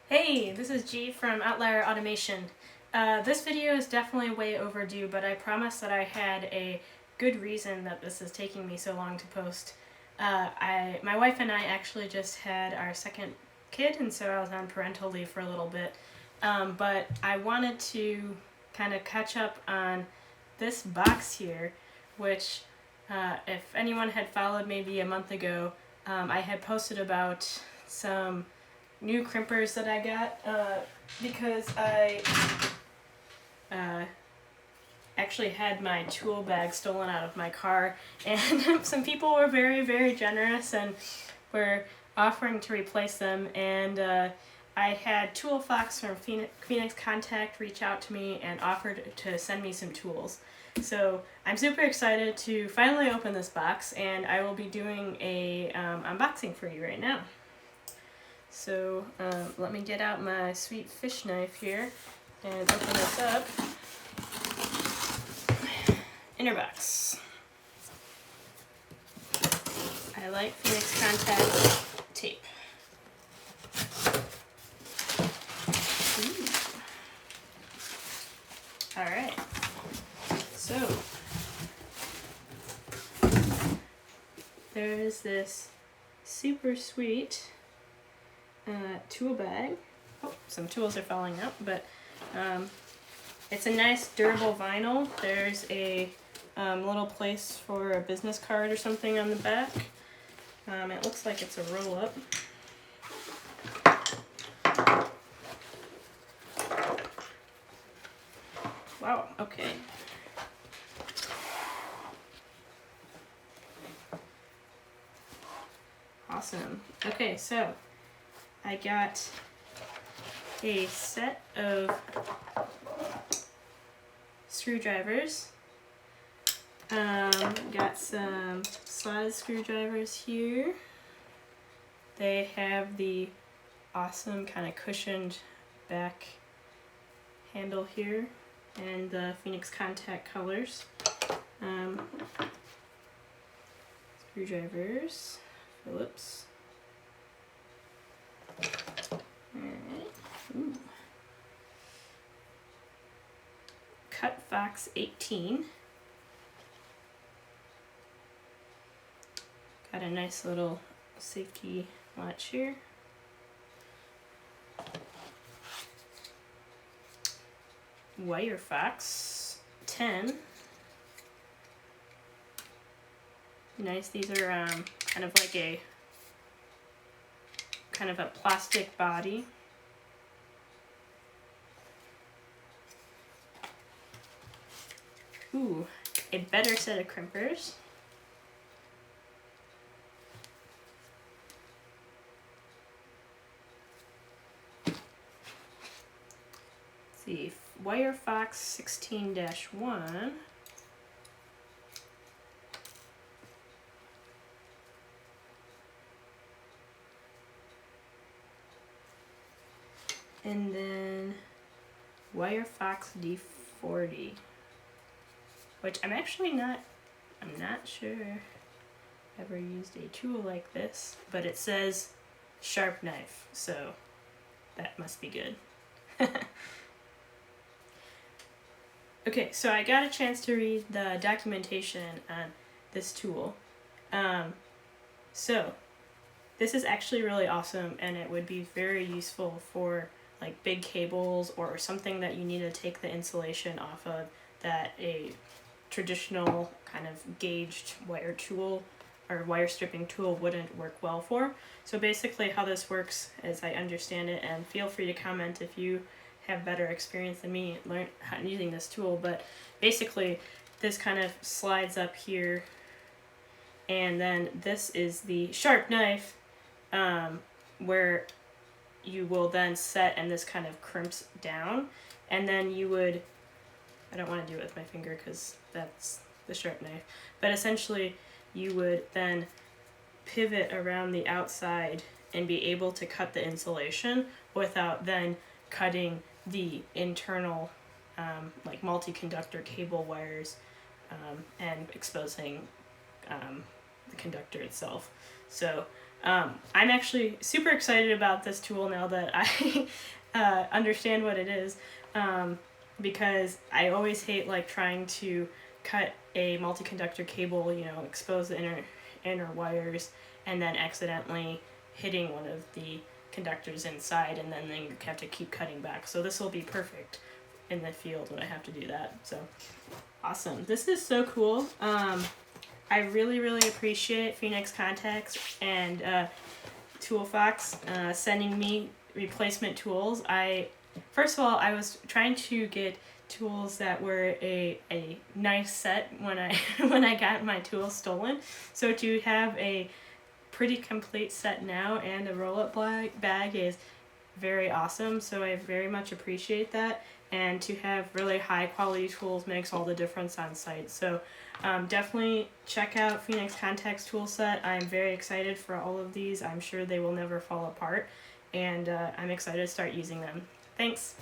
Hey, this is G from Outlier Automation. This video is definitely way overdue, but I promise that I had a good reason that this is taking me so long to post. My wife and I actually just had our second kid, and so I was on parental leave for a little bit. But I wanted to kind of catch up on this box here, which if anyone had followed maybe a month ago, I had posted about some new crimpers that I got because I actually had my tool bag stolen out of my car, and some people were very generous and were offering to replace them, and I had Tool Fox from Phoenix Contact reach out to me and offered to send me some tools. So I'm super excited to finally open this box, and I will be doing a unboxing for you right now. So let me get out my sweet fish knife here and open this up. Inner box. I like Phoenix Contact tape. Alright, so there's this super sweet tool bag. Oh, some tools are falling out, but it's a nice durable vinyl. There's a little place for a business card or something on the back. It looks like it's a roll-up. Wow, okay. Awesome. Okay, so I got a set of screwdrivers. Got some slotted screwdrivers here. They have the awesome kind of cushioned back handle here and the Phoenix Contact colors. Screwdrivers, Phillips. Alright. Ooh. Cut Fox 18. Got a nice little safety latch here. Wire Fox 10. Nice. These are kind of like a plastic body. Ooh, a better set of crimpers. Let's see, Wire Fox 16-1. And then Wire Fox D40, which I'm not sure I've ever used a tool like this, but it says sharp knife, so that must be good. Okay, so I got a chance to read the documentation on this tool. So this is actually really awesome, and it would be very useful for like big cables or something that you need to take the insulation off of that a traditional kind of gauged wire tool or wire stripping tool wouldn't work well for. So basically how this works, as I understand it, and feel free to comment if you have better experience than me using this tool, but basically this kind of slides up here, and then this is the sharp knife where you will then set, and this kind of crimps down, and then you would, I don't want to do it with my finger because that's the sharp knife, but essentially you would then pivot around the outside and be able to cut the insulation without then cutting the internal like multi-conductor cable wires and exposing the conductor itself. So I'm actually super excited about this tool now that I understand what it is, because I always hate like trying to cut a multi-conductor cable, you know, expose the inner wires, and then accidentally hitting one of the conductors inside, and then you have to keep cutting back. So this will be perfect in the field when I have to do that. So awesome. This is so cool. I really, really appreciate Phoenix Contacts and ToolFox sending me replacement tools. First of all, I was trying to get tools that were a nice set when I when I got my tools stolen. So to have a pretty complete set now and a roll-up bag is very awesome. So I very much appreciate that. And to have really high quality tools makes all the difference on site. So definitely check out Phoenix Contacts tool set. I'm very excited for all of these. I'm sure they will never fall apart, and I'm excited to start using them. Thanks.